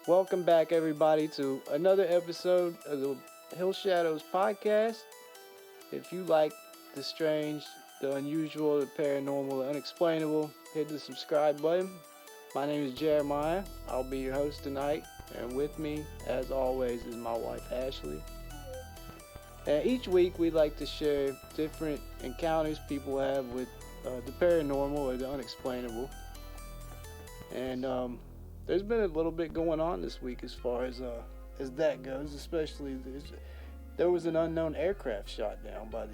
Welcome back, everybody, to another episode of the Hill Shadows podcast. If you like the strange, the unusual, the paranormal, the unexplainable, hit the subscribe button. My name is Jeremiah. I'll be your host tonight, and with me, as always, is my wife Ashley. And each week, we like to share different encounters people have with the paranormal or the unexplainable. And there's been a little bit going on this week as far as that goes. Especially there was an unknown aircraft shot down by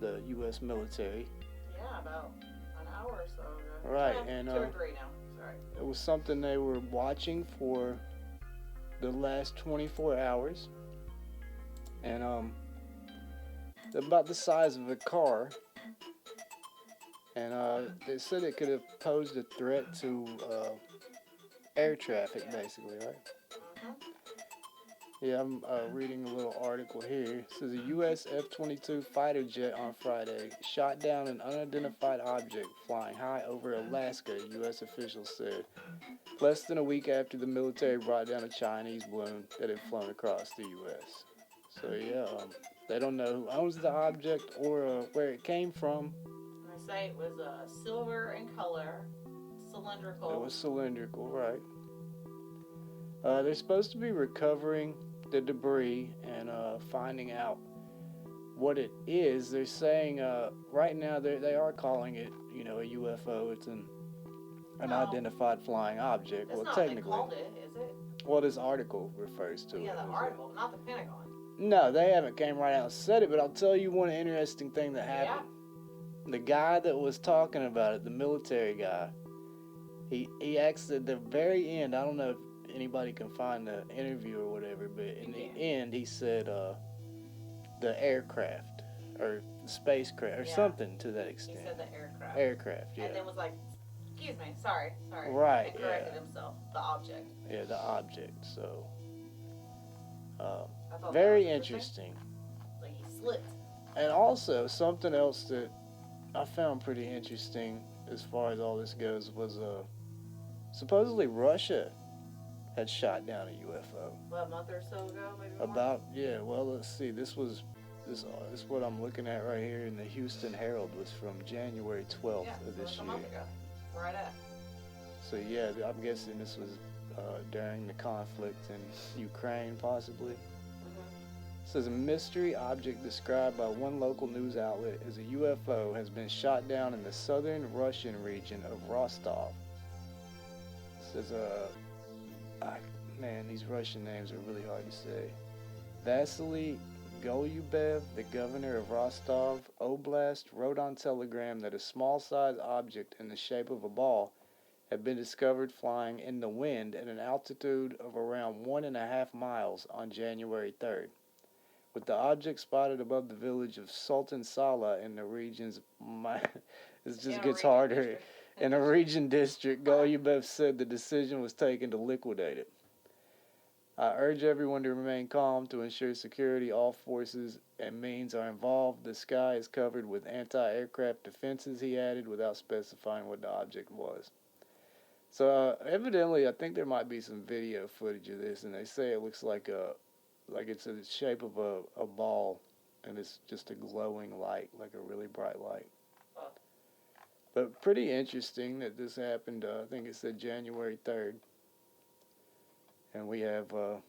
the U.S. military. Yeah, about an hour or so ago. Right, yeah, and 2 or 3 now. Sorry. It was something they were watching for the last 24 hours, and about the size of a car. And they said it could have posed a threat to air traffic, basically, right? Uh-huh. Yeah, I'm reading a little article here. It says a U.S. F-22 fighter jet on Friday shot down an unidentified object flying high over Alaska, U.S. officials said, less than a week after the military brought down a Chinese balloon that had flown across the U.S. So, yeah, they don't know who owns the object or where it came from. They say it was silver in color, cylindrical. It was cylindrical, right. They're supposed to be recovering the debris and finding out what it is. They're saying right now they are calling it, a UFO. It's an unidentified flying object. That's well, not technically, what they called it, is it? Well, this article refers to it. Yeah, the article, not the Pentagon. No, they haven't came right out and said it, but I'll tell you one interesting thing that happened. Yeah. The guy that was talking about it, the military guy, he asked at the very end, I don't know if anybody can find the interview or whatever, but in the end he said the aircraft or the spacecraft or something to that extent. He said the aircraft. Aircraft, yeah. And then was like, excuse me, sorry. Right, and corrected himself. The object. Yeah, the object. So, I very interesting. Like he slipped. And also, something else that I found pretty interesting as far as all this goes was supposedly Russia had shot down a UFO. What, a month or so ago, maybe more? Well, let's see. This is what I'm looking at right here in the Houston Herald was from January 12th of this year. year. A month ago. Right at. So yeah, I'm guessing this was during the conflict in Ukraine, possibly. It says a mystery object described by one local news outlet as a UFO has been shot down in the southern Russian region of Rostov. It says, man, these Russian names are really hard to say. Vasily Golubev, the governor of Rostov Oblast, wrote on Telegram that a small-sized object in the shape of a ball had been discovered flying in the wind at an altitude of around 1.5 miles on January 3rd. With the object spotted above the village of Sultan Sala in the region's... it just gets harder. In a region district, Golubev said the decision was taken to liquidate it. I urge everyone to remain calm to ensure security. All forces and means are involved. The sky is covered with anti-aircraft defenses, he added, without specifying what the object was. So evidently, I think there might be some video footage of this, and they say it looks like it's in the shape of a ball, and it's just a glowing light, like a really bright light. But pretty interesting that this happened, I think it said January 3rd. And we have, the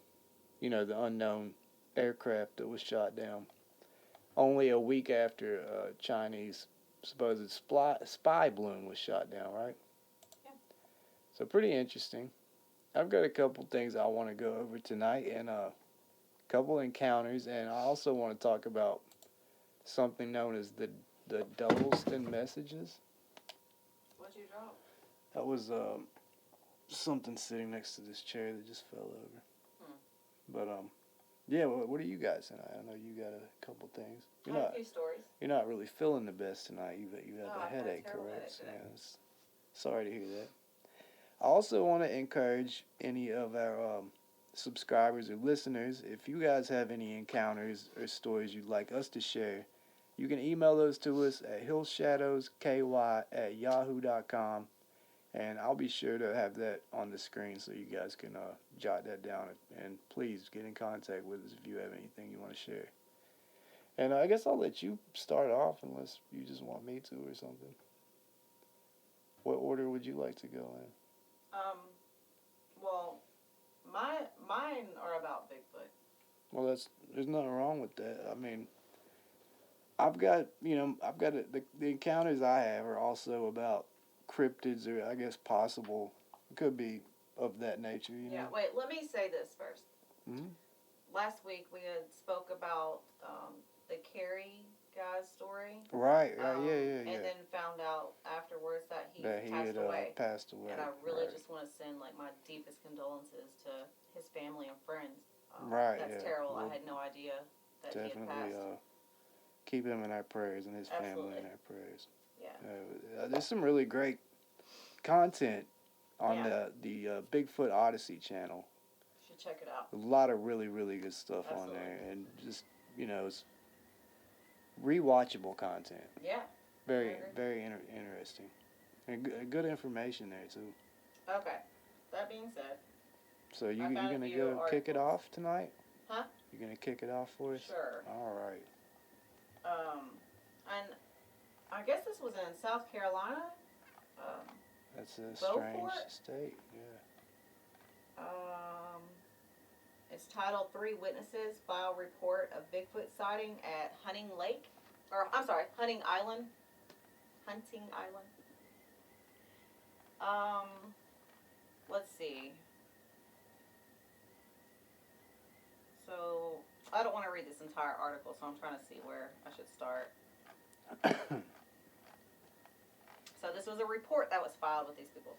unknown aircraft that was shot down. Only a week after Chinese supposed spy balloon was shot down, right? Yeah. So pretty interesting. I've got a couple things I want to go over tonight and a couple encounters. And I also want to talk about something known as the Doubleston messages. What'd you drop? That was something sitting next to this chair that just fell over. But yeah. What are you guys tonight? I know you got a couple things. I have a few stories. You're not really feeling the best tonight. You have a headache, terrible correct? headache today. Sorry to hear that. I also want to encourage any of our subscribers or listeners, if you guys have any encounters or stories you'd like us to share, you can email those to us at HillShadowsKy@yahoo.com. And I'll be sure to have that on the screen so you guys can jot that down. And please get in contact with us if you have anything you want to share. And I guess I'll let you start off unless you just want me to or something. What order would you like to go in? Well, mine are about Bigfoot. Well, there's nothing wrong with that. I mean, I've got the encounters I have are also about cryptids or I guess possible could be of that nature. Yeah. Know? Wait. Let me say this first. Mm-hmm. Last week we had spoke about the Carrie guy's story. Right. Yeah. And then found out afterwards that he had away. Passed away. And I really just want to send like my deepest condolences to his family and friends. That's terrible. I had no idea that he had passed. Keep him in our prayers and his Absolutely. family in our prayers. Yeah. There's some really great content on the Bigfoot Odyssey channel. You should check it out. A lot of really, really good stuff on there. And just, it's rewatchable content. Yeah. Very, very interesting. And good information there, too. Okay. That being said. So you're going to go kick it off tonight? Huh? You're going to kick it off for us? Sure. All right. And I guess this was in South Carolina. That's a Beaufort? Strange state, yeah. It's titled 3 Witnesses File Report of Bigfoot Sighting at Hunting Island. Hunting Island. Let's see. So, I don't want to read this entire article, so I'm trying to see where I should start. So this was a report that was filed with these people.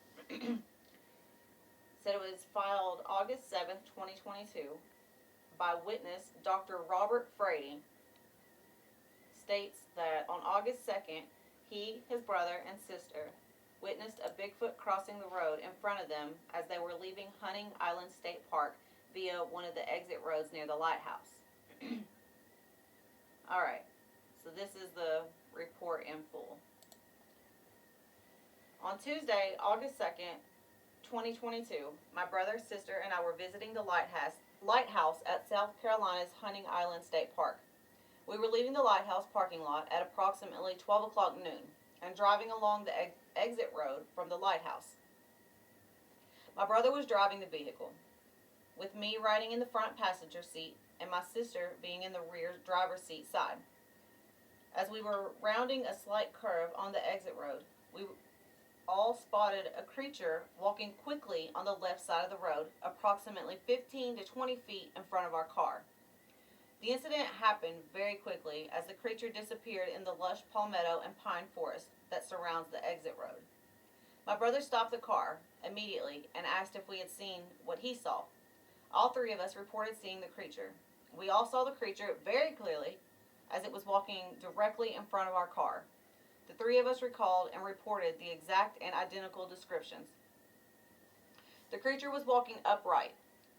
Said it was filed August 7th, 2022 by witness Dr. Robert Frady. States that on August 2nd, he, his brother, and sister witnessed a Bigfoot crossing the road in front of them as they were leaving Hunting Island State Park via one of the exit roads near the lighthouse. Alright, so this is the report in full. On Tuesday, August 2nd, 2022, my brother, sister, and I were visiting the lighthouse at South Carolina's Hunting Island State Park. We were leaving the lighthouse parking lot at approximately 12 o'clock noon and driving along the exit road from the lighthouse. My brother was driving the vehicle, with me riding in the front passenger seat and my sister being in the rear driver's seat side. As we were rounding a slight curve on the exit road, we all spotted a creature walking quickly on the left side of the road, approximately 15 to 20 feet in front of our car. The incident happened very quickly as the creature disappeared in the lush palmetto and pine forest that surrounds the exit road. My brother stopped the car immediately and asked if we had seen what he saw. All 3 of us reported seeing the creature. We all saw the creature very clearly as it was walking directly in front of our car. The 3 of us recalled and reported the exact and identical descriptions. The creature was walking upright,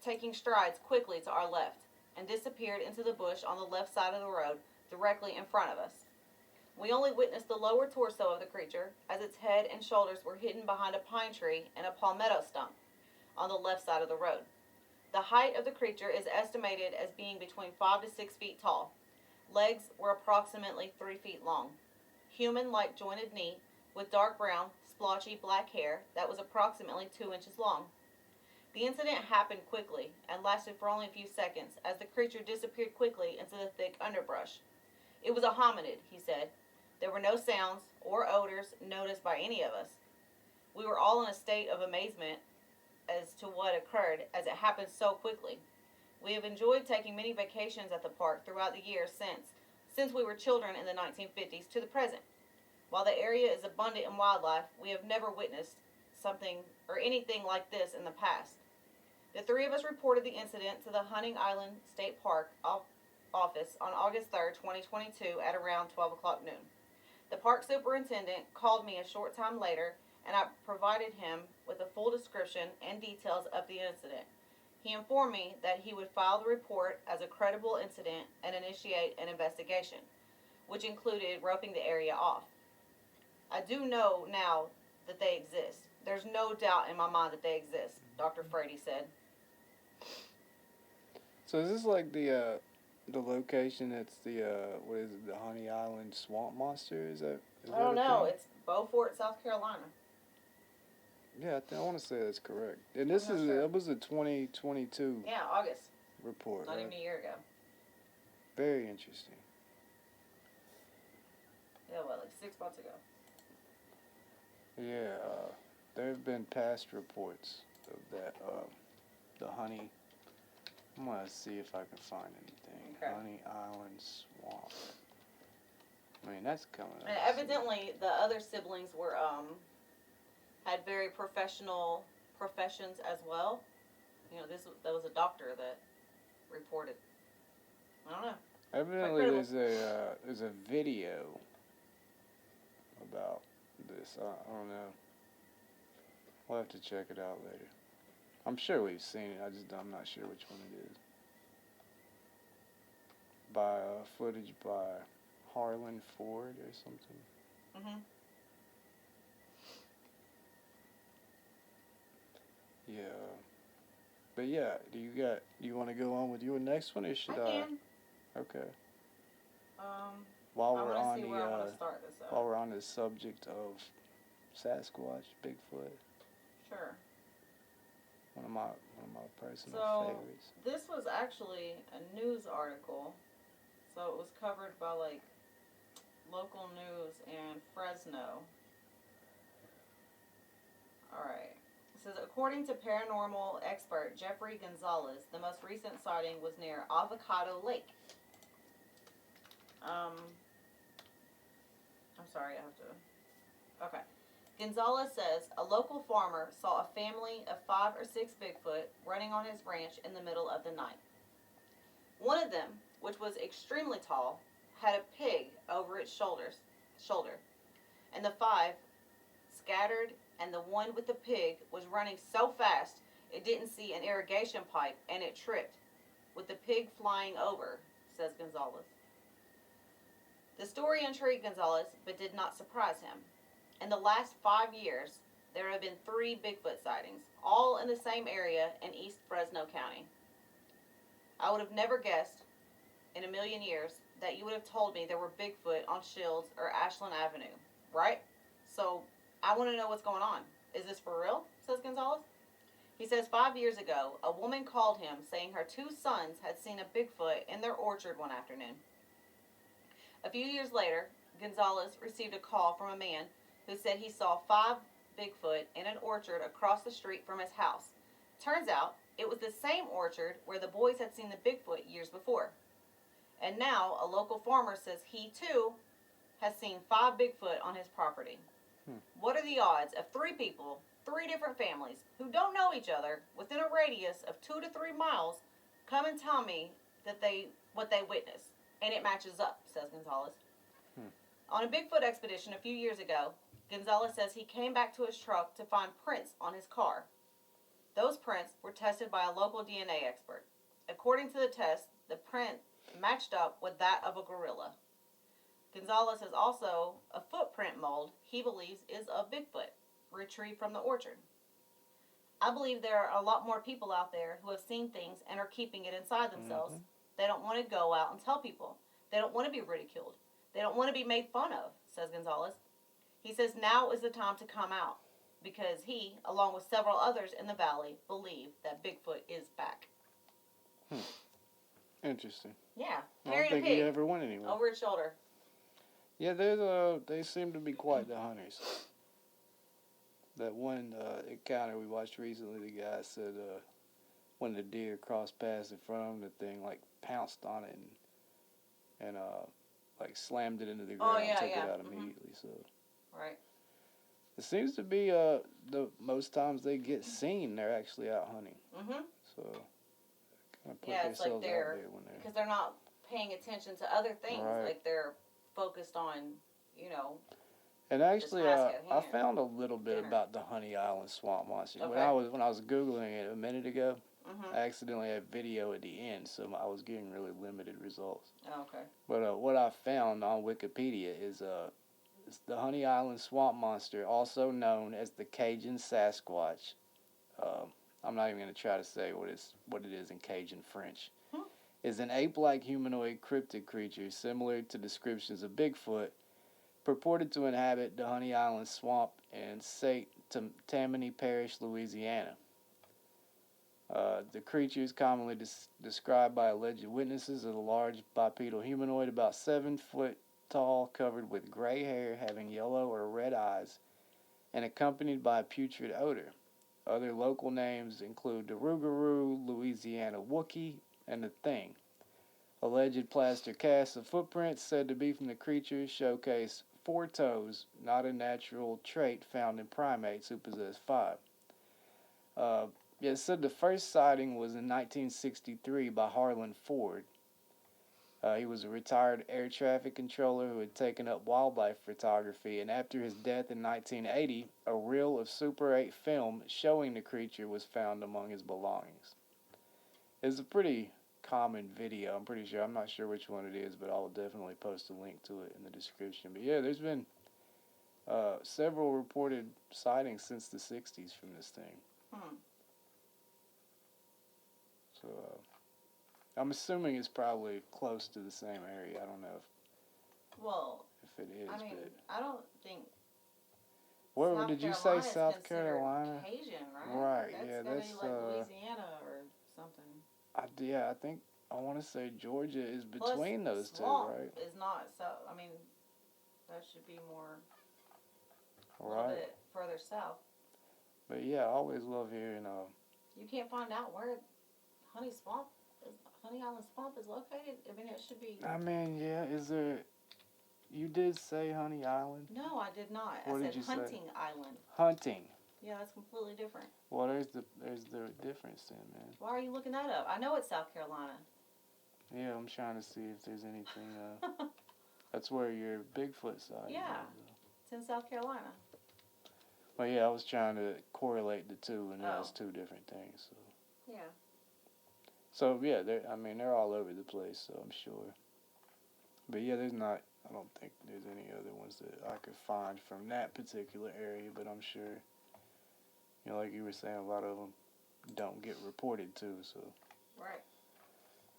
taking strides quickly to our left, and disappeared into the bush on the left side of the road directly in front of us. We only witnessed the lower torso of the creature as its head and shoulders were hidden behind a pine tree and a palmetto stump on the left side of the road. The height of the creature is estimated as being between 5 to 6 feet tall. Legs were approximately 3 feet long. Human-like jointed knee with dark brown, splotchy black hair that was approximately 2 inches long. The incident happened quickly and lasted for only a few seconds as the creature disappeared quickly into the thick underbrush. It was a hominid, he said. There were no sounds or odors noticed by any of us. We were all in a state of amazement as to what occurred as it happened so quickly. We have enjoyed taking many vacations at the park throughout the years since we were children in the 1950s to the present. While the area is abundant in wildlife, we have never witnessed something or anything like this in the past. The 3 of us reported the incident to the Hunting Island State Park office on August 3rd, 2022 at around 12 o'clock noon. The park superintendent called me a short time later and I provided him with a full description and details of the incident. He informed me that he would file the report as a credible incident and initiate an investigation, which included roping the area off. I do know now that they exist, There's no doubt in my mind that they exist, Dr. Frady said. So is this like the location that's the what is it, the Honey Island Swamp Monster? Is I that don't a know. thing? It's Beaufort, South Carolina. Yeah, I want to say that's correct. And I'm not sure. that was a 2022 Yeah, August. report, Not right? even a year ago. Very interesting. Yeah, what, like 6 months ago? Yeah, there have been past reports of that. The honey. I'm gonna see if I can find anything. Okay. Honey Island Swamp. I mean, that's coming up. And evidently, the other siblings were had very professional professions as well. You know, that was a doctor that reported. I don't know. Evidently, there's a video about this. I don't know. We'll have to check it out later. I'm sure we've seen it. I'm not sure which one it is. By footage by Harlan Ford or something. Mhm. Yeah. But yeah, do you want to go on with your next one or should I can. Okay. I want to see where I want to start this out. While we're on the subject of Sasquatch, Bigfoot. Sure. One of my personal favorites. This was actually a news article. So it was covered by like local news in Fresno. Alright. It says, according to paranormal expert Jeffrey Gonzalez, the most recent sighting was near Avocado Lake. I'm sorry, I have to... Okay. Gonzalez says a local farmer saw a family of 5 or 6 Bigfoot running on his ranch in the middle of the night. One of them, which was extremely tall, had a pig over its shoulder, and the 5 scattered, and the one with the pig was running so fast it didn't see an irrigation pipe and it tripped, with the pig flying over, says Gonzalez. The story intrigued Gonzalez, but did not surprise him. In the last 5 years, there have been 3 Bigfoot sightings, all in the same area in East Fresno County. I would have never guessed, in a million years, that you would have told me there were Bigfoot on Shields or Ashland Avenue, right? So, I want to know what's going on. Is this for real? Says Gonzalez. He says 5 years ago, a woman called him saying her 2 sons had seen a Bigfoot in their orchard one afternoon. A few years later, Gonzalez received a call from a man who said he saw 5 Bigfoot in an orchard across the street from his house. Turns out, it was the same orchard where the boys had seen the Bigfoot years before. And now, a local farmer says he, too, has seen 5 Bigfoot on his property. What are the odds of 3 people, 3 different families, who don't know each other, within a radius of 2 to 3 miles, come and tell me that what they witnessed? And it matches up, says Gonzalez. On a Bigfoot expedition a few years ago, Gonzalez says he came back to his truck to find prints on his car. Those prints were tested by a local DNA expert. According to the test, the print matched up with that of a gorilla. Gonzalez has also a footprint mold he believes is of Bigfoot, retrieved from the orchard. I believe there are a lot more people out there who have seen things and are keeping it inside themselves. Mm-hmm. They don't want to go out and tell people. They don't want to be ridiculed. They don't want to be made fun of, says Gonzalez. He says now is the time to come out, because he, along with several others in the valley, believe that Bigfoot is back. Interesting. Yeah. I don't think he ever went anywhere. Over his shoulder. Yeah, they seem to be quite the hunters. That one encounter we watched recently, the guy said when the deer crossed paths in front of him, the thing like pounced on it and like slammed it into the ground and took it out immediately. So right. It seems to be the most times they get seen, they're actually out hunting. Mm-hmm. So kind of put it's like themselves out there when they're, because they're not paying attention to other things. Right. Like they're focused on, you know. And actually, I found a little bit about the Honey Island Swamp Monster. Okay. When I was Googling it a minute ago, Mm-hmm. I accidentally had video at the end, so I was getting really limited results. Oh, okay. But what I found on Wikipedia is the Honey Island swamp monster, also known as the Cajun Sasquatch. I'm not even going to try to say what it is in Cajun French. Is an ape-like humanoid cryptid creature similar to descriptions of Bigfoot, purported to inhabit the Honey Island swamp in St. Tammany Parish, Louisiana. The creature is commonly described by alleged witnesses as a large bipedal humanoid about 7 foot tall, covered with gray hair, having yellow or red eyes, and accompanied by a putrid odor. Other local names include the Rougarou, Louisiana Wookiee, and the Thing. Alleged plaster casts of footprints said to be from the creature showcase 4 toes, not a natural trait found in primates who possess 5. It said the first sighting was in 1963 by Harlan Ford. He was a retired air traffic controller who had taken up wildlife photography, and after his death in 1980, a reel of Super 8 film showing the creature was found among his belongings. It's a pretty common video, I'm pretty sure. I'm not sure which one it is, but I'll definitely post a link to it in the description. But yeah, there's been several reported sightings since the 60s from this thing. So, I'm assuming it's probably close to the same area. I don't know if it is. I mean, I don't think. Where South did you Carolina say? is South considered Carolina? Cajun, right? Right. That's Yeah, gonna that's be like Louisiana or something. I think I want to say Georgia is Plus, between those two, swamp right? is not so. I mean, that should be more a Right. little bit further south. But yeah, I always love hearing. You can't find out where Honey Island Swamp is located. I mean, it should be. I mean, yeah. Is there? You did say Honey Island. No, I did not. What I did said you say? Hunting Island. Hunting. Yeah, that's completely different. Well, there's the difference then, man. Why are you looking that up? I know it's South Carolina. Yeah, I'm trying to see if there's anything. That's where your Bigfoot side. Yeah, it's in South Carolina. Well, yeah, I was trying to correlate the two, and that's 2 different things. So. Yeah. So yeah, they're all over the place. So I'm sure. But yeah, I don't think there's any other ones that I could find from that particular area. But I'm sure. Like you were saying, a lot of them don't get reported too. So. Right.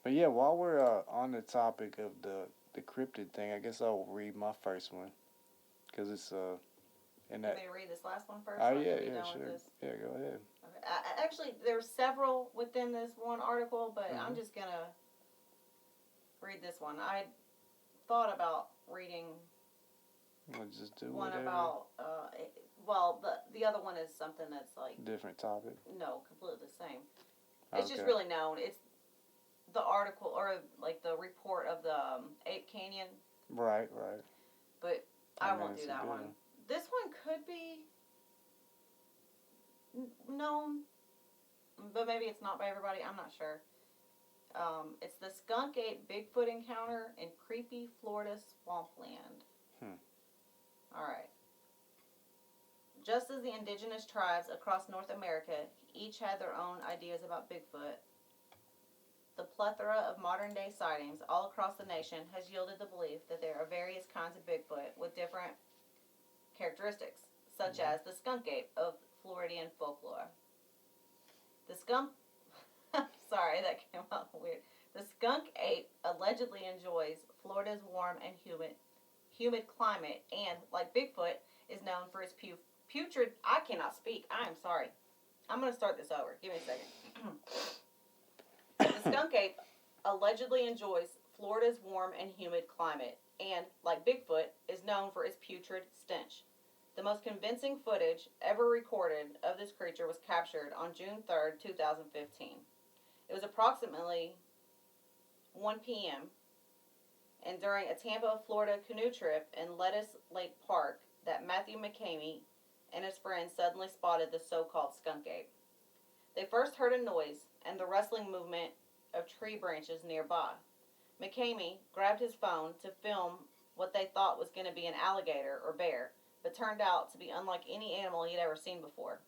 But yeah, while we're on the topic of the cryptid thing, I guess I'll read my first one, because it's in that. May I read this last one first? Oh yeah, sure. Yeah, go ahead. Okay. Actually, there's several within this one article, but I'm just gonna read this one. I thought about reading We'll just do one whatever. about the other one is something that's like different topic. No, completely the same. It's just really known. It's the article or like the report of the Ape Canyon. Right. But I won't do that one. This one could be known, but maybe it's not by everybody. I'm not sure. It's the skunk ape Bigfoot encounter in creepy Florida swampland. All right. Just as the indigenous tribes across North America each had their own ideas about Bigfoot, the plethora of modern-day sightings all across the nation has yielded the belief that there are various kinds of Bigfoot with different characteristics, such as the skunk ape of Floridian folklore. The skunk... Sorry, that came out weird. The skunk ape allegedly enjoys Florida's warm and humid climate and, like Bigfoot, is known for its putrid... I cannot speak. I am sorry. I'm going to start this over. Give me a second. The skunk ape allegedly enjoys Florida's warm and humid climate and, like Bigfoot, is known for its putrid stench. The most convincing footage ever recorded of this creature was captured on June 3rd, 2015. It was approximately 1 p.m. and during a Tampa, Florida canoe trip in Lettuce Lake Park that Matthew McCamey and his friends suddenly spotted the so-called skunk ape. They first heard a noise and the rustling movement of tree branches nearby. McCamey grabbed his phone to film what they thought was going to be an alligator or bear, but turned out to be unlike any animal he'd ever seen before.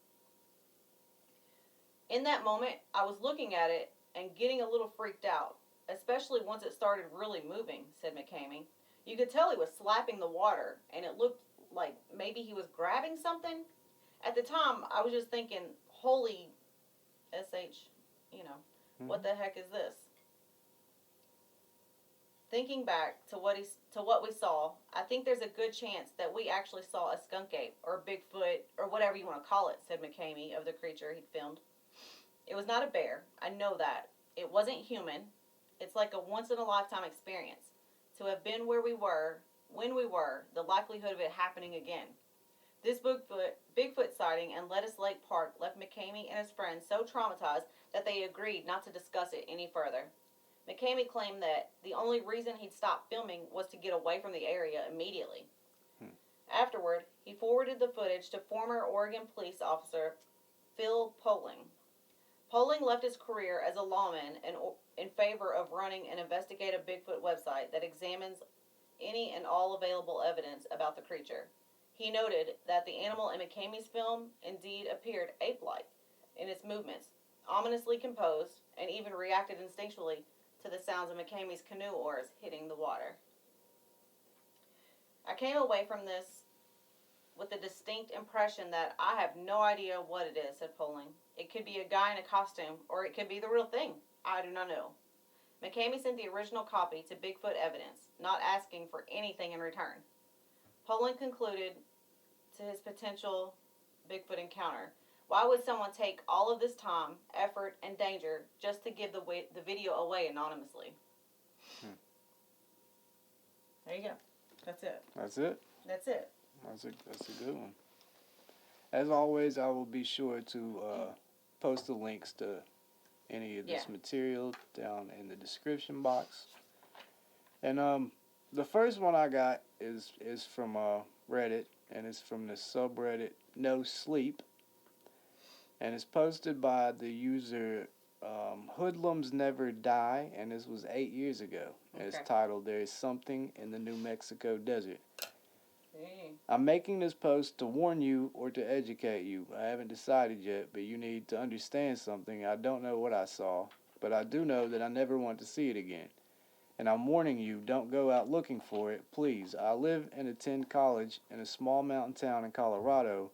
In that moment, I was looking at it and getting a little freaked out, especially once it started really moving, said McCamey. You could tell he was slapping the water, and it looked like maybe he was grabbing something. At the time, I was just thinking, holy sh, you know, what the heck is this? Thinking back to what we saw, I think there's a good chance that we actually saw a skunk ape or Bigfoot or whatever you want to call it, said McCamey of the creature he'd filmed. It was not a bear. I know that. It wasn't human. It's like a once in a lifetime experience. To have been where we were, when we were, the likelihood of it happening again. This Bigfoot sighting in Lettuce Lake Park left McCamey and his friends so traumatized that they agreed not to discuss it any further. McCamey claimed that the only reason he'd stopped filming was to get away from the area immediately. Afterward, he forwarded the footage to former Oregon police officer Phil Poling. Poling left his career as a lawman in favor of running an investigative Bigfoot website that examines any and all available evidence about the creature. He noted that the animal in McCamey's film indeed appeared ape-like in its movements, ominously composed, and even reacted instinctually to the sounds of McCamey's canoe oars hitting the water. I came away from this with the distinct impression that I have no idea what it is, said Poling. It could be a guy in a costume, or it could be the real thing. I do not know. McCamey sent the original copy to Bigfoot Evidence, not asking for anything in return. Poling concluded to his potential Bigfoot encounter. Why would someone take all of this time, effort, and danger just to give the video away anonymously? There you go. That's it. That's it? That's it. That's a good one. As always, I will be sure to post the links to any of this material down in the description box. And the first one I got is from Reddit, and it's from the subreddit No Sleep, and it's posted by the user Hoodlums Never Die, and this was 8 years ago. And it's titled "There is Something in the New Mexico Desert." I'm making this post to warn you or to educate you. I haven't decided yet, but you need to understand something. I don't know what I saw, but I do know that I never want to see it again. And I'm warning you, don't go out looking for it, please. I live and attend college in a small mountain town in Colorado,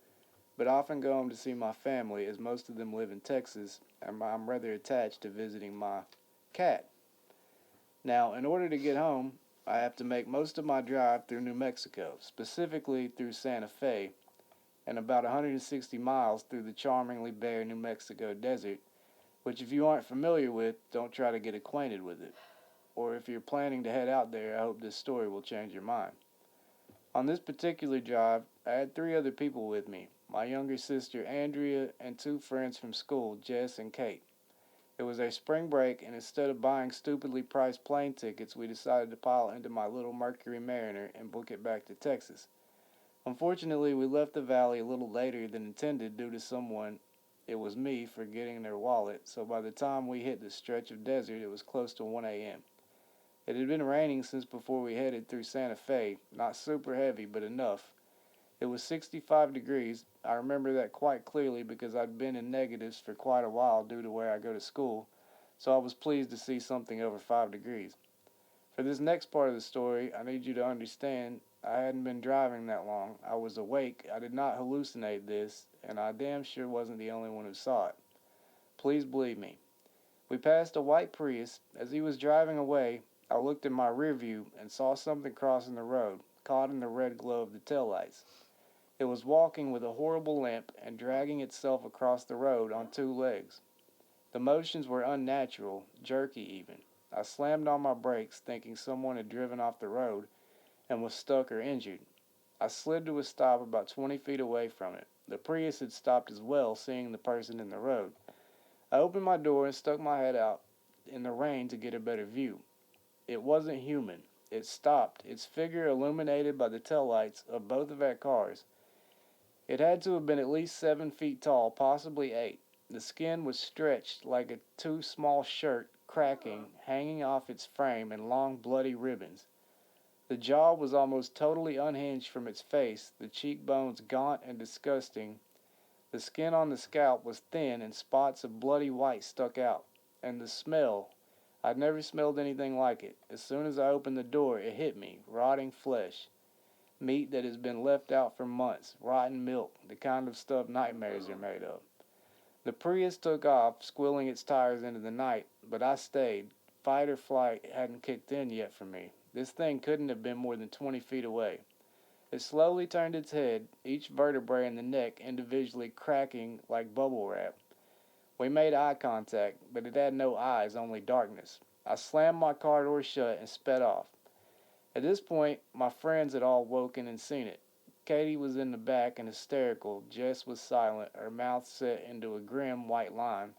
but often go home to see my family, as most of them live in Texas, and I'm rather attached to visiting my cat. Now, in order to get home, I have to make most of my drive through New Mexico, specifically through Santa Fe, and about 160 miles through the charmingly bare New Mexico desert, which if you aren't familiar with, don't try to get acquainted with it. Or if you're planning to head out there, I hope this story will change your mind. On this particular drive, I had 3 other people with me, my younger sister Andrea and 2 friends from school, Jess and Kate. It was our spring break, and instead of buying stupidly priced plane tickets, we decided to pile into my little Mercury Mariner and book it back to Texas. Unfortunately, we left the valley a little later than intended due to someone, it was me, forgetting their wallet, so by the time we hit the stretch of desert, it was close to 1 a.m. It had been raining since before we headed through Santa Fe, not super heavy, but enough. It was 65 degrees. I remember that quite clearly because I'd been in negatives for quite a while due to where I go to school, so I was pleased to see something over 5 degrees. For this next part of the story, I need you to understand I hadn't been driving that long. I was awake. I did not hallucinate this, and I damn sure wasn't the only one who saw it. Please believe me. We passed a white Prius. As he was driving away, I looked in my rear view and saw something crossing the road, caught in the red glow of the taillights. It was walking with a horrible limp and dragging itself across the road on 2 legs. The motions were unnatural, jerky even. I slammed on my brakes, thinking someone had driven off the road and was stuck or injured. I slid to a stop about 20 feet away from it. The Prius had stopped as well, seeing the person in the road. I opened my door and stuck my head out in the rain to get a better view. It wasn't human. It stopped, its figure illuminated by the taillights of both of our cars. It had to have been at least 7 feet tall, possibly 8. The skin was stretched like a too small shirt, cracking, hanging off its frame in long bloody ribbons. The jaw was almost totally unhinged from its face, the cheekbones gaunt and disgusting. The skin on the scalp was thin and spots of bloody white stuck out. And the smell, I'd never smelled anything like it. As soon as I opened the door, it hit me, rotting flesh. meat that has been left out for months, rotten milk, the kind of stuff nightmares are made of. The Prius took off, squealing its tires into the night, but I stayed. Fight or flight hadn't kicked in yet for me. This thing couldn't have been more than 20 feet away. It slowly turned its head, each vertebrae in the neck individually cracking like bubble wrap. We made eye contact, but it had no eyes, only darkness. I slammed my car door shut and sped off. At this point, my friends had all woken and seen it. Katie was in the back and hysterical. Jess was silent, her mouth set into a grim white line.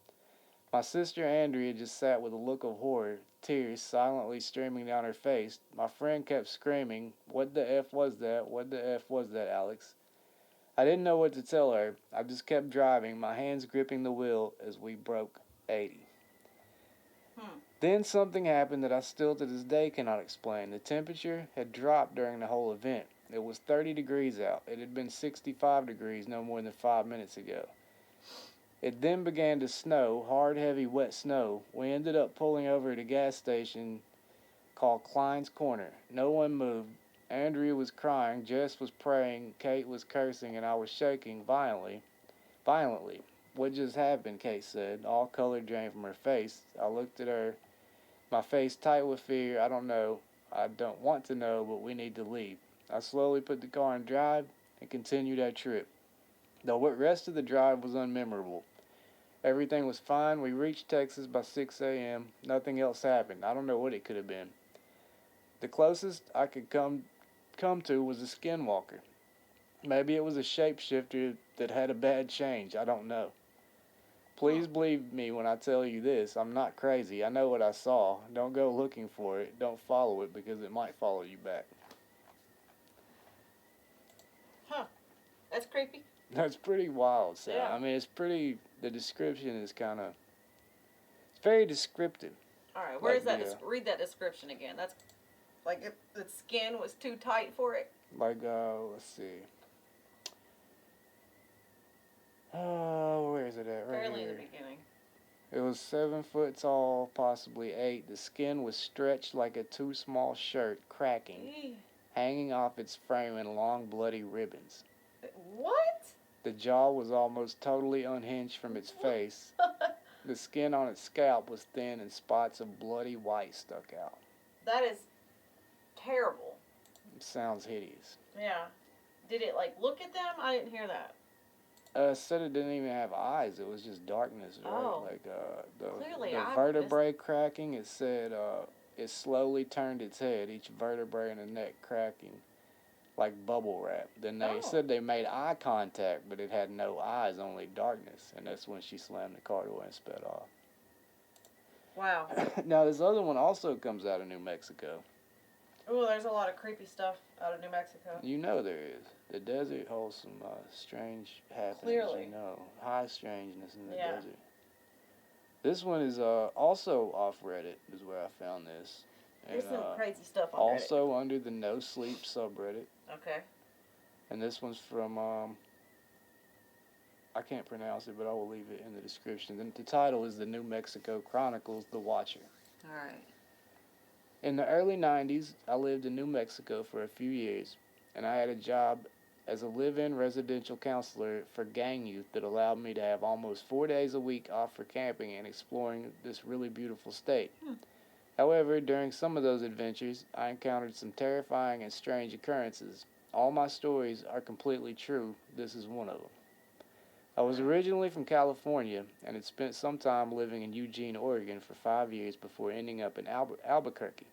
My sister Andrea just sat with a look of horror, tears silently streaming down her face. My friend kept screaming, "What the F was that? What the F was that, Alex?" I didn't know what to tell her. I just kept driving, my hands gripping the wheel as we broke 80. Then something happened that I still to this day cannot explain. The temperature had dropped during the whole event. It was 30 degrees out. It had been 65 degrees no more than 5 minutes ago. It then began to snow, hard, heavy, wet snow. We ended up pulling over at a gas station called Klein's Corner. No one moved. Andrea was crying, Jess was praying, Kate was cursing, and I was shaking violently. Violently. "What just happened?" Kate said. All color drained from her face. I looked at her, my face tight with fear. "I don't know. I don't want to know, but we need to leave." I slowly put the car in drive and continued our trip. The rest of the drive was unmemorable. Everything was fine. We reached Texas by 6 a.m. Nothing else happened. I don't know what it could have been. The closest I could come to was a skinwalker. Maybe it was a shapeshifter that had a bad change. I don't know. Please believe me when I tell you this. I'm not crazy. I know what I saw. Don't go looking for it. Don't follow it because it might follow you back. Huh. That's creepy. That's pretty wild, Sam. Yeah. I mean, it's pretty, the description is kind of, it's very descriptive. All right, where is that? Read that description again. That's like if the skin was too tight for it. Like, let's see. Oh, where is it at? Right Fairly here. in the beginning. It was 7 foot tall, possibly 8. The skin was stretched like a too small shirt, cracking, hanging off its frame in long bloody ribbons. What? The jaw was almost totally unhinged from its face. The skin on its scalp was thin and spots of bloody white stuck out. That is terrible. It sounds hideous. Yeah. Did it like look at them? I didn't hear that. It said it didn't even have eyes. It was just darkness, right? Oh. Like Clearly, the vertebrae cracking. It said it slowly turned its head, each vertebrae in the neck cracking like bubble wrap. Then they said they made eye contact, but it had no eyes, only darkness. And that's when she slammed the car door and sped off. Wow. Now, this other one also comes out of New Mexico. Oh, there's a lot of creepy stuff out of New Mexico. You know there is. The desert holds some strange happenings. Clearly. You know, high strangeness in the Yeah. desert. This one is also off Reddit, is where I found this. There's And, some crazy stuff on also under the No Sleep subreddit. Okay. And this one's from, I can't pronounce it, but I will leave it in the description. And the title is The New Mexico Chronicles, The Watcher. All right. In the early 90s, I lived in New Mexico for a few years, and I had a job as a live-in residential counselor for gang youth that allowed me to have almost 4 days a week off for camping and exploring this really beautiful state. However, during some of those adventures, I encountered some terrifying and strange occurrences. All my stories are completely true. This is one of them. I was originally from California and had spent some time living in Eugene, Oregon for 5 years before ending up in Albuquerque.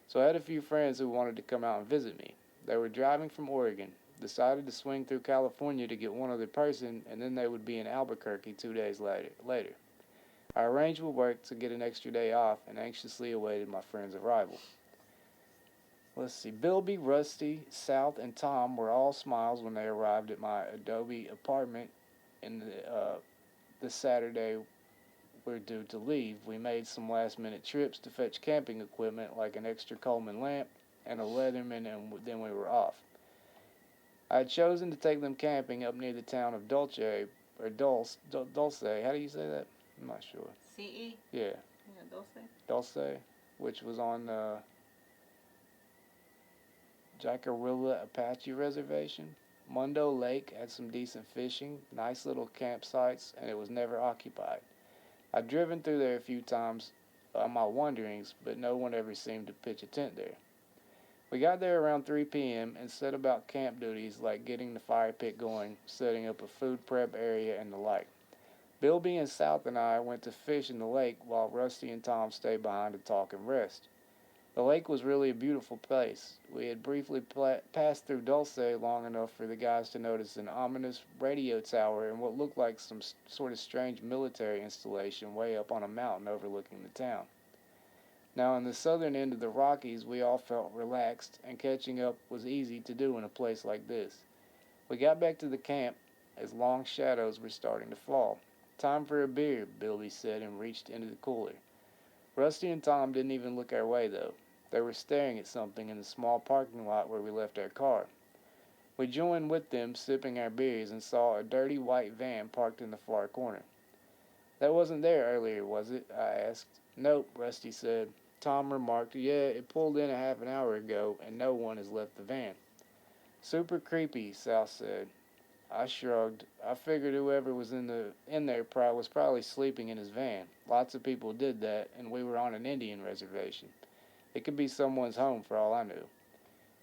So I had a few friends who wanted to come out and visit me. They were driving from Oregon, decided to swing through California to get one other person, and then they would be in Albuquerque 2 days later. I arranged with work to get an extra day off and anxiously awaited my friend's arrival. Let's see, Bilby, Rusty, South, and Tom were all smiles when they arrived at my adobe apartment in the Saturday we're due to leave. We made some last-minute trips to fetch camping equipment like an extra Coleman lamp and a Leatherman, and then we were off. I had chosen to take them camping up near the town of Dulce. How do you say that? I'm not sure. C-E? Yeah. Yeah, Dulce. Dulce, which was on Jacarilla Apache Reservation. Mundo Lake had some decent fishing, nice little campsites, and it was never occupied. I'd driven through there a few times on my wanderings, but no one ever seemed to pitch a tent there. We got there around 3 p.m. and set about camp duties like getting the fire pit going, setting up a food prep area, and the like. Bilby and South and I went to fish in the lake while Rusty and Tom stayed behind to talk and rest. The lake was really a beautiful place. We had briefly passed through Dulce long enough for the guys to notice an ominous radio tower and what looked like some sort of strange military installation way up on a mountain overlooking the town. Now, in the southern end of the Rockies, we all felt relaxed, and catching up was easy to do in a place like this. We got back to the camp as long shadows were starting to fall. "Time for a beer," Billy said and reached into the cooler. Rusty and Tom didn't even look our way, though. They were staring at something in the small parking lot where we left our car. We joined with them, sipping our beers, and saw a dirty white van parked in the far corner. "That wasn't there earlier, was it?" I asked. "Nope," Rusty said. Tom remarked, "Yeah, it pulled in a half an hour ago, and no one has left the van." "Super creepy," Sal said. I shrugged. I figured whoever was in there was probably sleeping in his van. Lots of people did that, and we were on an Indian reservation. It could be someone's home for all I knew.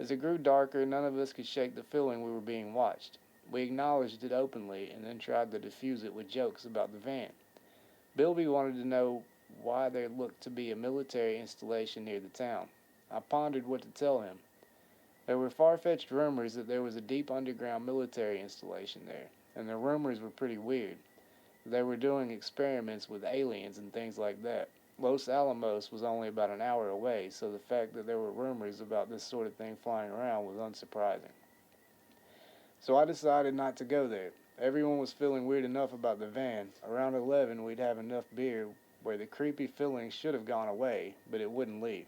As it grew darker, none of us could shake the feeling we were being watched. We acknowledged it openly and then tried to diffuse it with jokes about the van. Bilby wanted to know why there looked to be a military installation near the town. I pondered what to tell him. There were far-fetched rumors that there was a deep underground military installation there, and the rumors were pretty weird. They were doing experiments with aliens and things like that. Los Alamos was only about an hour away, so the fact that there were rumors about this sort of thing flying around was unsurprising. So I decided not to go there. Everyone was feeling weird enough about the van. Around 11, we'd have enough beer where the creepy feeling should have gone away, but it wouldn't leave.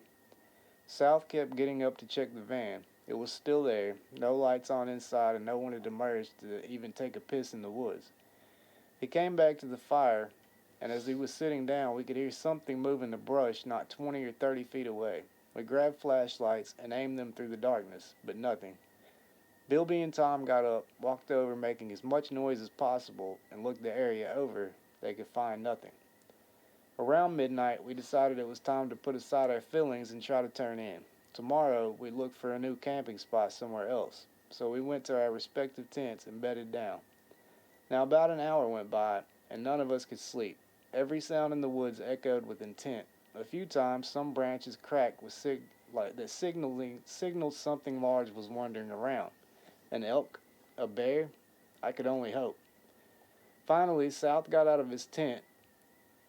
South kept getting up to check the van. It was still there, no lights on inside, and no one had emerged to even take a piss in the woods. He came back to the fire, and as he was sitting down, we could hear something move in the brush not 20 or 30 feet away. We grabbed flashlights and aimed them through the darkness, but nothing. Bilby and Tom got up, walked over, making as much noise as possible, and looked the area over. They could find nothing. Around midnight, we decided it was time to put aside our feelings and try to turn in. Tomorrow, we'd look for a new camping spot somewhere else. So we went to our respective tents and bedded down. Now about an hour went by, and none of us could sleep. Every sound in the woods echoed with intent. A few times, some branches cracked with signaled something large was wandering around. An elk? A bear? I could only hope. Finally, South got out of his tent.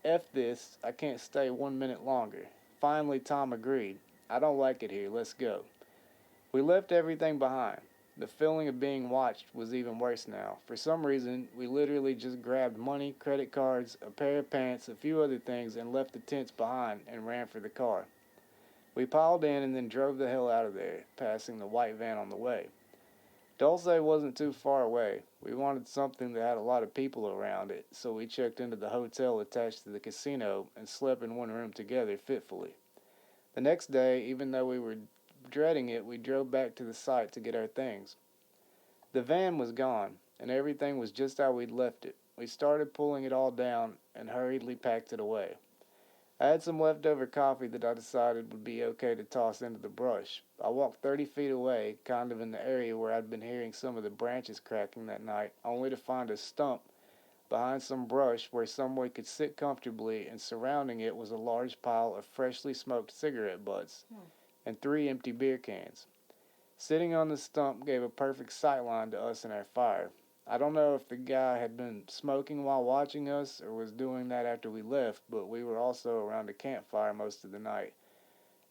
"F this, I can't stay 1 minute longer." Finally, Tom agreed. "I don't like it here, let's go." We left everything behind. The feeling of being watched was even worse now. For some reason, we literally just grabbed money, credit cards, a pair of pants, a few other things, and left the tents behind and ran for the car. We piled in and then drove the hell out of there, passing the white van on the way. Dulce wasn't too far away. We wanted something that had a lot of people around it, so we checked into the hotel attached to the casino and slept in one room together fitfully. The next day, even though we were dreading it, we drove back to the site to get our things. The van was gone, and everything was just how we'd left it. We started pulling it all down and hurriedly packed it away. I had some leftover coffee that I decided would be okay to toss into the brush. I walked 30 feet away, kind of in the area where I'd been hearing some of the branches cracking that night, only to find a stump behind some brush where someone could sit comfortably, and surrounding it was a large pile of freshly smoked cigarette butts and 3 empty beer cans. Sitting on the stump gave a perfect sightline to us and our fire. I don't know if the guy had been smoking while watching us or was doing that after we left, but we were also around a campfire most of the night,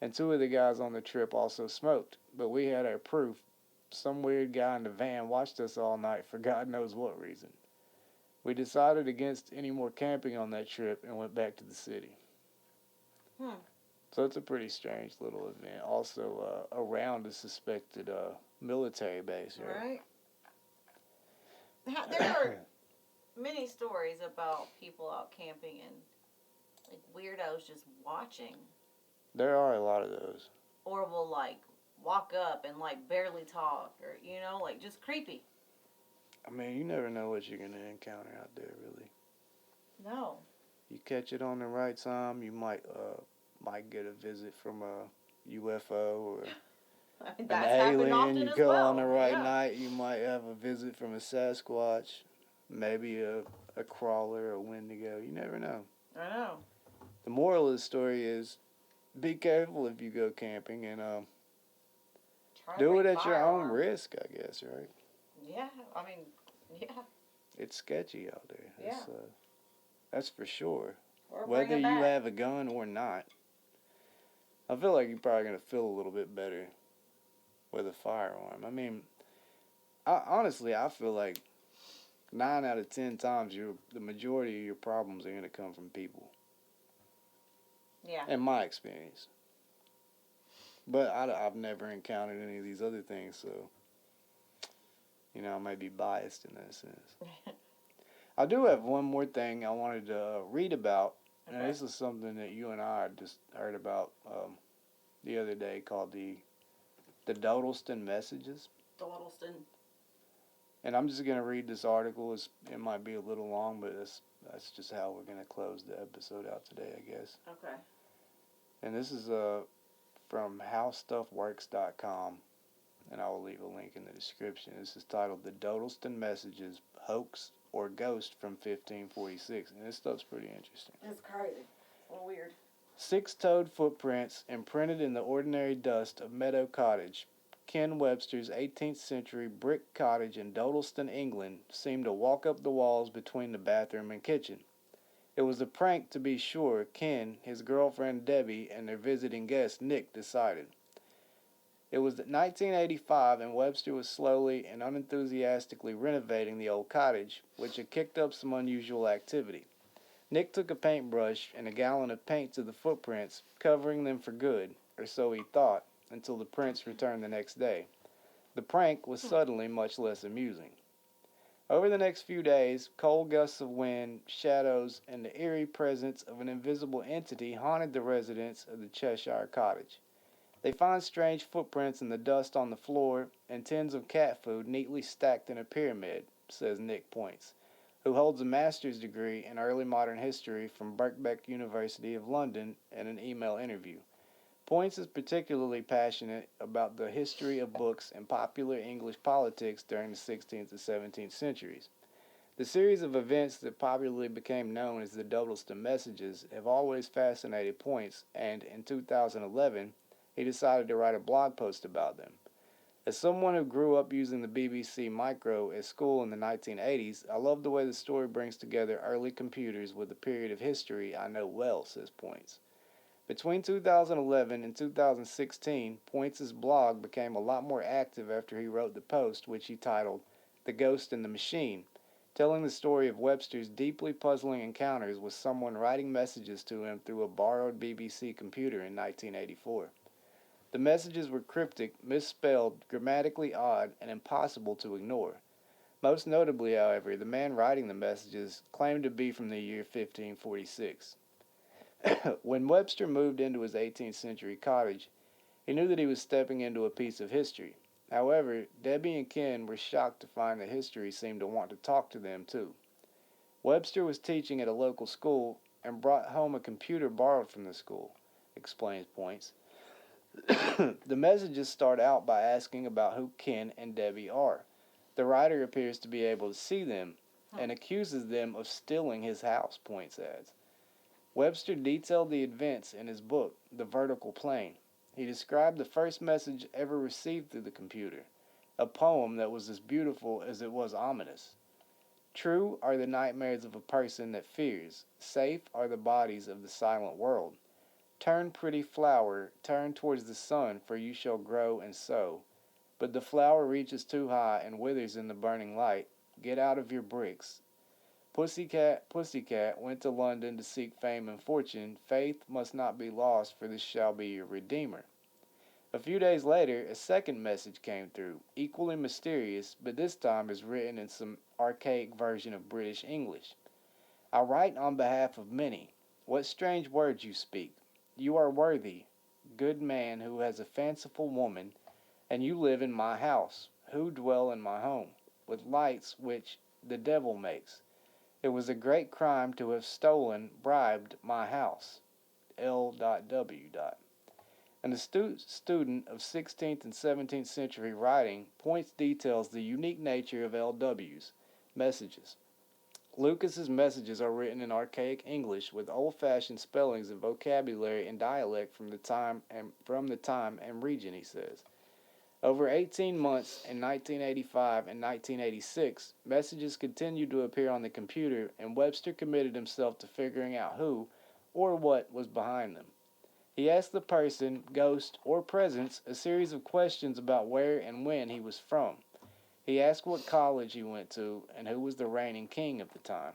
and 2 of the guys on the trip also smoked, but we had our proof. Some weird guy in the van watched us all night for God knows what reason. We decided against any more camping on that trip and went back to the city. So it's a pretty strange little event. Also, around a suspected military base, right? There are many stories about people out camping and like weirdos just watching. There are a lot of those. Or will like walk up and like barely talk, or like just creepy. I mean, you never know what you're gonna encounter out there, really. No. You catch it on the right time, you might get a visit from a UFO or I mean, an that's happened alien. often You as go on well. the right Yeah. night, you might have a visit from a Sasquatch, maybe a crawler, a Wendigo. You never know. I know. The moral of the story is be careful if you go camping and Try to do bring it at your own firearms. risk, I guess, right? Yeah, I mean, yeah, It's sketchy out there. yeah. That's for sure. Or bring Whether a you bat. have a gun or not, I feel like you're probably going to feel a little bit better with a firearm. I mean, honestly, I feel like 9 out of 10 times, the majority of your problems are going to come from people. Yeah. In my experience. But I've never encountered any of these other things, so, I may be biased in that sense. I do have one more thing I wanted to read about, and Okay. this is something that you and I just heard about the other day called the Dodelston Messages. Dawdleston. And I'm just going to read this article. It might be a little long, but that's just how we're going to close the episode out today, I guess. Okay. And this is from howstuffworks.com, and I will leave a link in the description. This is titled The Dodelston Messages, Hoax or Ghost from 1546. And this stuff's pretty interesting. It's crazy. A little weird. 6-toed footprints imprinted in the ordinary dust of Meadow Cottage. Ken Webster's 18th century brick cottage in Dodelston, England, seemed to walk up the walls between the bathroom and kitchen. It was a prank, to be sure, Ken, his girlfriend Debbie, and their visiting guest Nick decided. It was 1985, and Webster was slowly and unenthusiastically renovating the old cottage, which had kicked up some unusual activity. Nick took a paintbrush and a gallon of paint to the footprints, covering them for good, or so he thought, until the prints returned the next day. The prank was suddenly much less amusing. Over the next few days, cold gusts of wind, shadows, and the eerie presence of an invisible entity haunted the residents of the Cheshire cottage. They find strange footprints in the dust on the floor and tins of cat food neatly stacked in a pyramid, says Nick Points, who holds a master's degree in early modern history from Birkbeck University of London, in an email interview. Points is particularly passionate about the history of books and popular English politics during the 16th and 17th centuries. The series of events that popularly became known as the Dodelston Messages have always fascinated Points, and in 2011, he decided to write a blog post about them. As someone who grew up using the BBC Micro at school in the 1980s, I love the way the story brings together early computers with a period of history I know well, says Points. Between 2011 and 2016, Points' blog became a lot more active after he wrote the post, which he titled The Ghost in the Machine, telling the story of Webster's deeply puzzling encounters with someone writing messages to him through a borrowed BBC computer in 1984. The messages were cryptic, misspelled, grammatically odd, and impossible to ignore. Most notably, however, the man writing the messages claimed to be from the year 1546. When Webster moved into his 18th century cottage, he knew that he was stepping into a piece of history. However, Debbie and Ken were shocked to find that history seemed to want to talk to them too. Webster was teaching at a local school and brought home a computer borrowed from the school, explains Points. The messages start out by asking about who Ken and Debbie are. The writer appears to be able to see them and accuses them of stealing his house, Points adds. Webster detailed the events in his book, The Vertical Plane. He described the first message ever received through the computer, a poem that was as beautiful as it was ominous. True are the nightmares of a person that fears, safe are the bodies of the silent world. Turn, pretty flower, turn towards the sun, for you shall grow and sow. But the flower reaches too high and withers in the burning light. Get out of your bricks. Pussycat, pussycat, went to London to seek fame and fortune. Faith must not be lost, for this shall be your redeemer. A few days later, a second message came through, equally mysterious, but this time is written in some archaic version of British English. I write on behalf of many. What strange words you speak. You are worthy, good man who has a fanciful woman, And you live in my house, who dwell in my home, with lights which the devil makes. It was a great crime to have stolen, bribed my house. L.W. And the student of 16th and 17th century writing points details the unique nature of L.W.'s messages. Lucas's messages are written in archaic English with old-fashioned spellings and vocabulary and dialect from the time and region, he says. Over 18 months in 1985 and 1986, messages continued to appear on the computer, and Webster committed himself to figuring out who or what was behind them. He asked the person, ghost, or presence a series of questions about where and when he was from. He asked what college he went to and who was the reigning king of the time.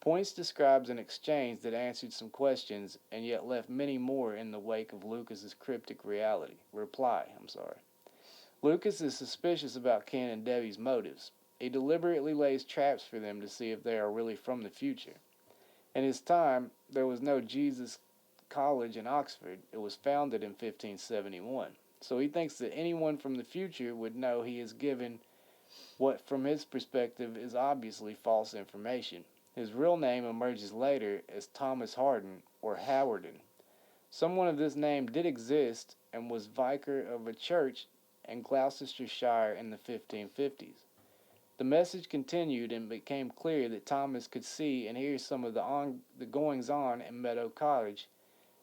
Points describes an exchange that answered some questions and yet left many more in the wake of Lucas's cryptic reply. Lucas is suspicious about Ken and Debbie's motives. He deliberately lays traps for them to see if they are really from the future. In his time, there was no Jesus College in Oxford. It was founded in 1571. So he thinks that anyone from the future would know he is given what, from his perspective, is obviously false information. His real name emerges later as Thomas Harden or Howarden. Someone of this name did exist and was vicar of a church in Gloucestershire in the 1550s. The message continued and became clear that Thomas could see and hear some of the goings-on in Meadow Cottage,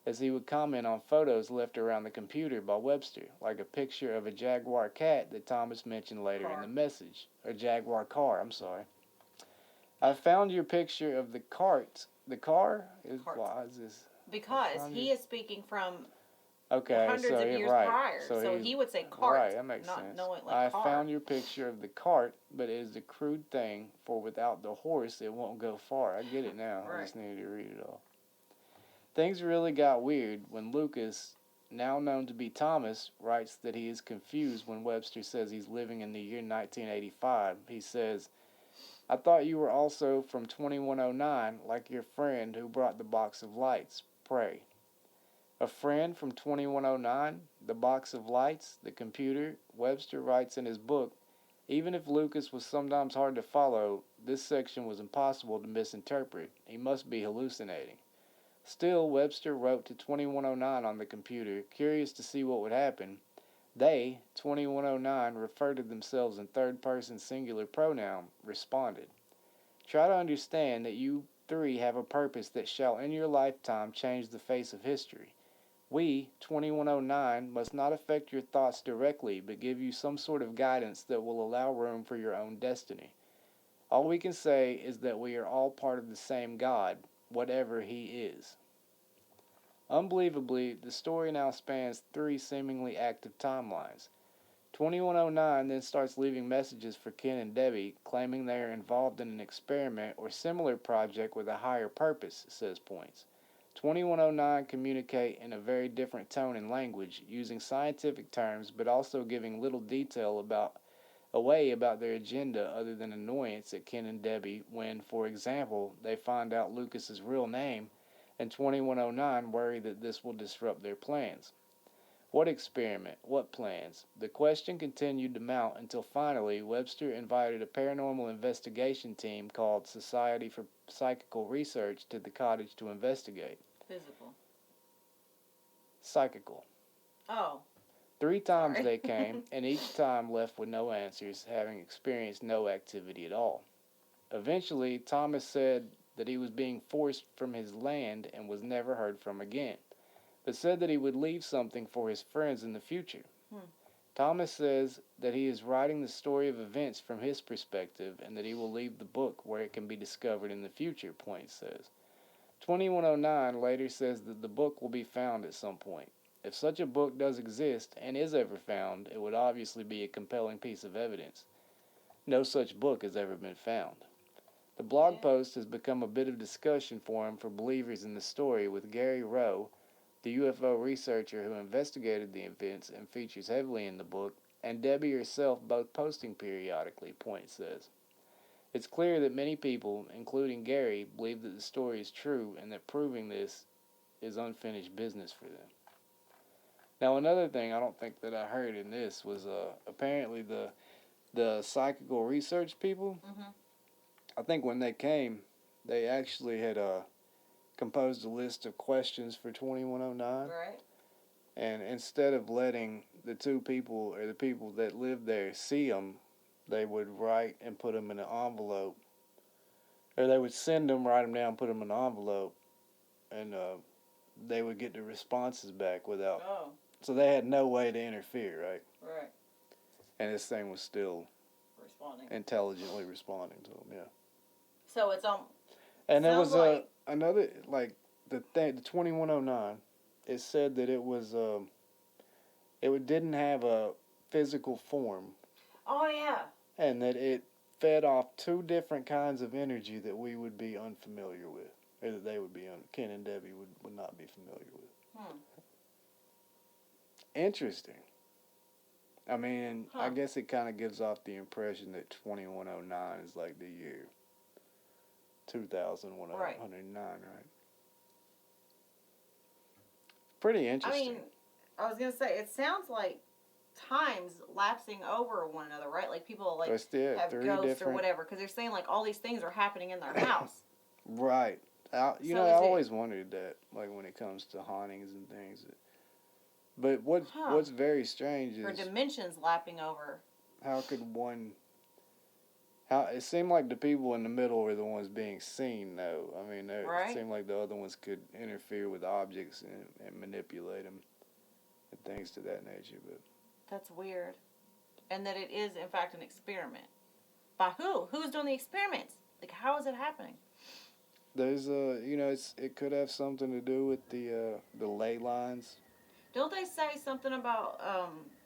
as he would comment on photos left around the computer by Webster, like a picture of a jaguar cat that Thomas mentioned later in the message. A jaguar car, I found your picture of the cart. The car? Why is this? Because he is speaking from Okay, hundreds of years prior. So he would say cart. Right, that makes sense. I found your picture of the cart, but it is a crude thing, for without the horse it won't go far. I get it now. Right. I just needed to read it all. Things really got weird when Lucas, now known to be Thomas, writes that he is confused when Webster says he's living in the year 1985. He says, I thought you were also from 2109, like your friend who brought the box of lights. Pray. A friend from 2109, the box of lights, the computer. Webster writes in his book, even if Lucas was sometimes hard to follow, this section was impossible to misinterpret. He must be hallucinating. Still, Webster wrote to 2109 on the computer, curious to see what would happen. They, 2109, referred to themselves in third-person singular pronoun, responded. Try to understand that you three have a purpose that shall in your lifetime change the face of history. We, 2109, must not affect your thoughts directly, but give you some sort of guidance that will allow room for your own destiny. All we can say is that we are all part of the same God, whatever he is. Unbelievably, the story now spans 3 seemingly active timelines. 2109 then starts leaving messages for Ken and Debbie, claiming they are involved in an experiment or similar project with a higher purpose, says Points. 2109 communicate in a very different tone and language, using scientific terms but also giving little detail about their agenda other than annoyance at Ken and Debbie when, for example, they find out Lucas's real name, and 2109 worry that this will disrupt their plans. What experiment? What plans? The question continued to mount until finally Webster invited a paranormal investigation team called Society for Psychical Research to the cottage to investigate. Physical. Psychical. Oh. 3 times they came, and each time left with no answers, having experienced no activity at all. Eventually, Thomas said that he was being forced from his land and was never heard from again, but said that he would leave something for his friends in the future. Thomas says that he is writing the story of events from his perspective and that he will leave the book where it can be discovered in the future, Point says. 2109 later says that the book will be found at some point. If such a book does exist and is ever found, it would obviously be a compelling piece of evidence. No such book has ever been found. The blog post has become a bit of discussion forum for believers in the story, with Gary Rowe, the UFO researcher who investigated the events and features heavily in the book, and Debbie herself both posting periodically, Point says. It's clear that many people, including Gary, believe that the story is true and that proving this is unfinished business for them. Now, another thing I don't think that I heard in this was apparently the psychical research people. Mhm. I think when they came, they actually had composed a list of questions for 2109. Right. And instead of letting the two people or the people that lived there see them, they would write and put them in an envelope. Or they would send them, write them down, put them in an envelope, and they would get the responses back without. Oh. So they had no way to interfere, right? Right. And this thing was still Responding. intelligently responding to them, yeah. So it's And there sounds was like another, like, the 2109, it said that it was, it didn't have a physical form. Oh yeah. And that it fed off two different kinds of energy that we would be unfamiliar with. Or that they would be, Ken and Debbie would not be familiar with. Interesting. I mean, I guess it kind of gives off the impression that 2109 is like the year 2109, right? Pretty interesting. I mean, I was going to say, it sounds like times lapsing over one another, right? Like people like have ghosts or whatever, because they're saying like all these things are happening in their house. Right. I always wondered that, like when it comes to hauntings and things. But what's very strange is... Or dimensions lapping over. How could one... It seemed like the people in the middle were the ones being seen, though. I mean, it seemed like the other ones could interfere with objects and manipulate them and things to that nature. But that's weird. And that it is, in fact, an experiment. By who? Who's doing the experiments? Like, how is it happening? There's it could have something to do with the ley lines. Don't they say something about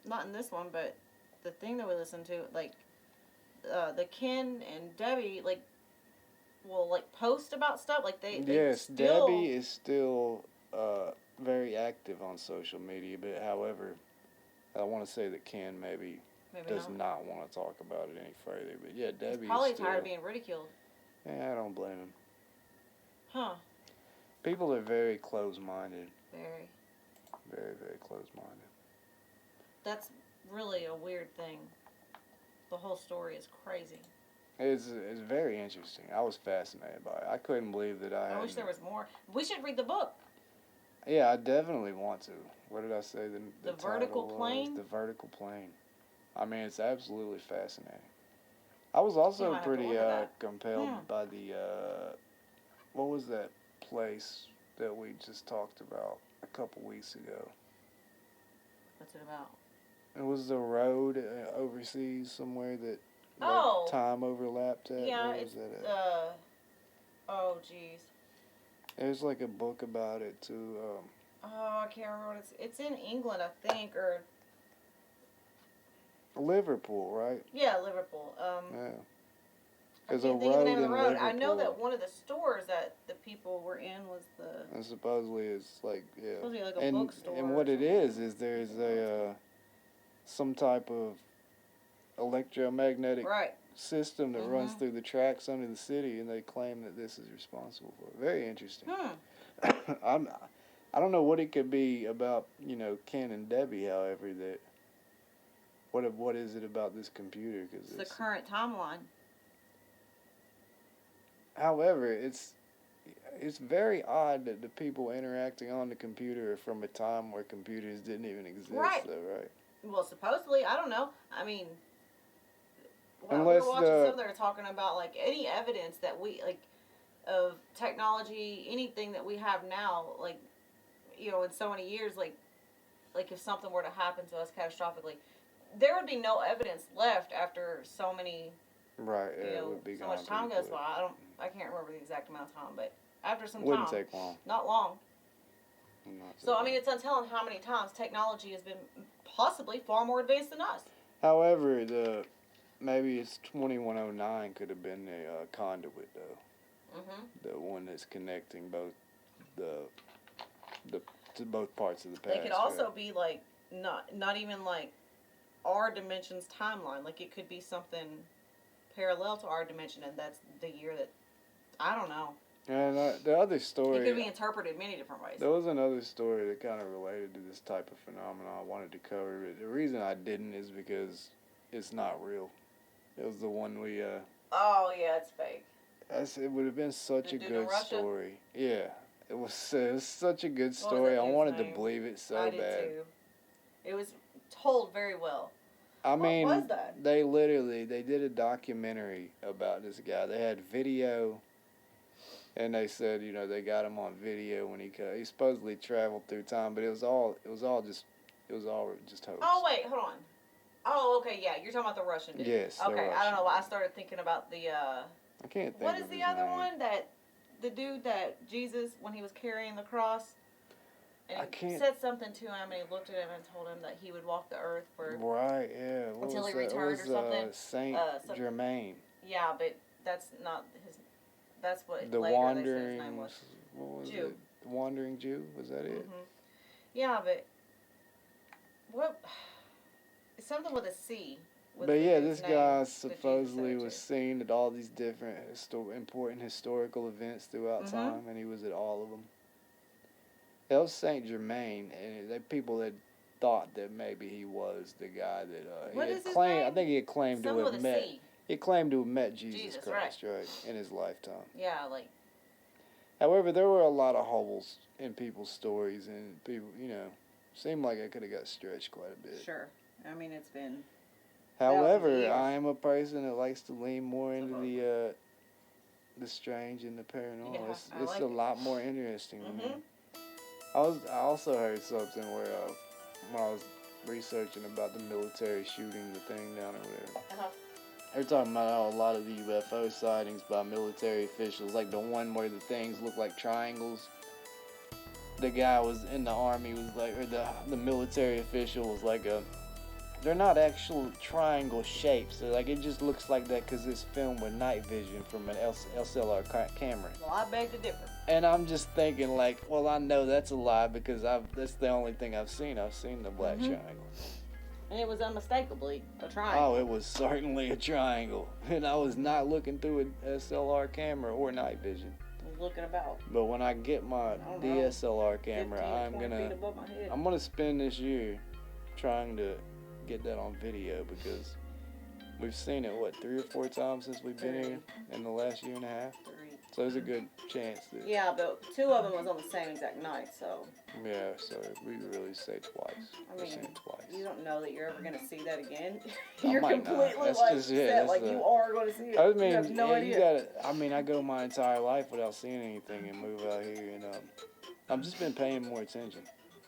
not in this one, but the thing that we listened to, like the Ken and Debbie will post about stuff like they yes, Debbie is still very active on social media, but however, I want to say that Ken maybe does not want to talk about it any further. But yeah, Debbie He's probably is still tired of being ridiculed. Yeah, I don't blame him. Huh. People are very close-minded. Very. Very, very close-minded. That's really a weird thing. The whole story is crazy. It's very interesting. I was fascinated by it. I couldn't believe that I wish there was more. We should read the book. Yeah, I definitely want to. What did I say? The vertical plane? The vertical plane. I mean, it's absolutely fascinating. I was also pretty compelled by the, what was that place that we just talked about a couple weeks ago? What's it about? It was the road overseas somewhere that time overlapped at. Yeah, Where was that at? Oh, jeez. There's like a book about it too. I can't remember what it's in England, I think, or Liverpool, right? Yeah, Liverpool. Yeah. There's a road in Liverpool. I know that one of the stores that the people were in was the... And supposedly it's like, yeah. Supposedly like a bookstore. And what it is there's some type of electromagnetic system that runs through the tracks under the city, and they claim that this is responsible for it. Very interesting. I don't know what it could be about, Ken and Debbie, however, that... What is it about this computer? It's the current timeline. However, it's very odd that the people interacting on the computer are from a time where computers didn't even exist, though, right? Well, supposedly, I don't know. I mean, we were watching some that are talking about, like, any evidence that we, like, of technology, anything that we have now, like, in so many years, like if something were to happen to us catastrophically, there would be no evidence left after so many, it would be so much time goes by. I can't remember the exact amount of time, but after some time, wouldn't take long. Not long. So I mean, it's untelling how many times technology has been possibly far more advanced than us. However, maybe it's 2109 could have been the conduit though. The one that's connecting both to both parts of the past. They could also be like not even like our dimension's timeline. Like it could be something parallel to our dimension, and that's the year that I don't know. And the other It story, could be interpreted many different ways. there was another story that kind of related to this type of phenomenon I wanted to cover. But the reason I didn't is because it's not real. It was the one we, Oh, yeah, it's fake. it would have been such The a dude in good Russia? story. Yeah. It was such a good story. I dude's wanted name? to believe it so I bad. did too. It was told very well. I mean, was that? they did a documentary about this guy. They had video, and they said, they got him on video when he supposedly traveled through time, but it was all just hoax. Oh, wait, hold on. Oh, okay, yeah, you're talking about the Russian dude. Yes. Okay, I don't know why I started thinking about the, I can't think what of is the his other name. one that, the dude that Jesus, when he was carrying the cross, and I he can't- said something to him, and he looked at him and told him that he would walk the earth for, Right, yeah. What until was he that? returned It or something. was Saint Germain. Yeah, but that's not his, that's what The later Wandering, they said his name was. what was Jew. it? The Wandering Jew? Was that it? Mm-hmm. Yeah, but, what, it's something with a C. But yeah, this guy that Jesus supposedly said was to. seen at all these different important historical events throughout Mhm. time, and he was at all of them. That was Saint Germain, and people had thought that maybe he was the guy that What he had is his claimed. name? I think he had claimed Something to have with a met. C. He claimed to have met Jesus Jesus, Christ, right, in his lifetime. Yeah, like. However, there were a lot of holes in people's stories, and people, seemed like it could have got stretched quite a bit. Sure. I mean, it's been. However, years. I am a person that likes to lean more into the strange and the paranormal. Yeah, it's I like a it. lot more interesting to me. Mhm. I also heard something where when I was researching about the military shooting the thing down or whatever. Uh-huh. They're talking about how a lot of the UFO sightings by military officials, like the one where the things look like triangles. The guy was in the army was like, or the military official was like they're not actual triangle shapes. They're like, it just looks like that because it's filmed with night vision from an SLR camera. Well, I beg to differ. And I'm just thinking like, well, I know that's a lie because that's the only thing I've seen. I've seen the black triangle. And it was unmistakably a triangle. Oh, it was certainly a triangle. And I was not looking through an SLR camera or night vision. I was looking about. But when I get my DSLR camera, 15, 20 feet above my head. I'm gonna spend this year trying to get that on video because we've seen it 3 or 4 times since we've been here in the last year and a half. 3. So there's a good chance that Yeah, but 2 of them was on the same exact night, so. yeah. So we really say twice. I We've seen mean, it twice. you don't know that you're ever going to see that again. I You're might not. completely That's like just- set, that's like the- you are going to see it. I mean, you have no yeah, idea. I go my entire life without seeing anything and move out here, and I've just been paying more attention.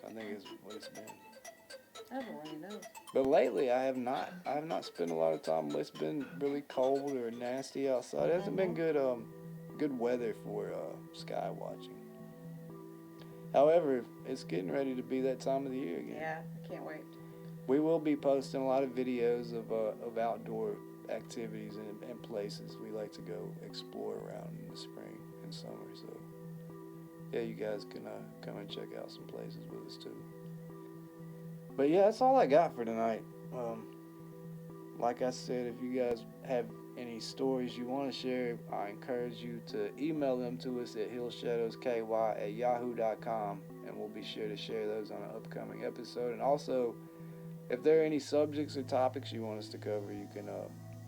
I think is what it's been. Everyone knows. But lately, I have not spent a lot of time. It's been really cold or nasty outside. It hasn't been good weather for sky watching. However, it's getting ready to be that time of the year again. Yeah, I can't wait. We will be posting a lot of videos of outdoor activities and places we like to go explore around in the spring and summer. So, yeah, you guys can come and check out some places with us too. But yeah, that's all I got for tonight. Like I said, if you guys have any stories you want to share, I encourage you to email them to us at HillShadowsKy@yahoo.com, and we'll be sure to share those on an upcoming episode. And also, if there are any subjects or topics you want us to cover, you can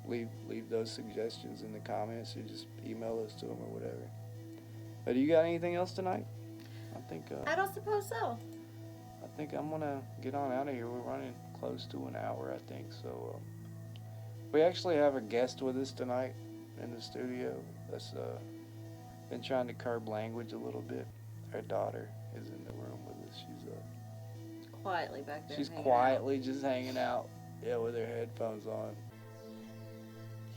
leave those suggestions in the comments or just email us to them or whatever. But do you got anything else tonight? I think I don't suppose so. I think I'm gonna get on out of here. We're running close to an hour, I think. So we actually have a guest with us tonight in the studio. That's been trying to curb language a little bit. Her daughter is in the room with us. Quietly back there. She's hanging quietly just hanging out, with her headphones on. out.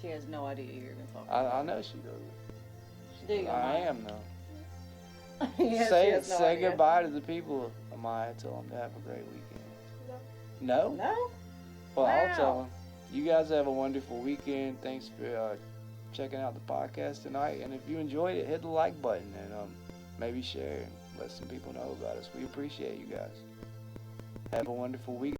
She has no idea you're even talking. I know she doesn't. Do you? I am though. Yes, she say has no say idea. goodbye to the people, Amaya. Tell them to have a great weekend. No? No? Well, I'll Wow. tell them. You guys have a wonderful weekend. Thanks for checking out the podcast tonight. And if you enjoyed it, hit the like button and maybe share and let some people know about us. We appreciate you guys. Have a wonderful week.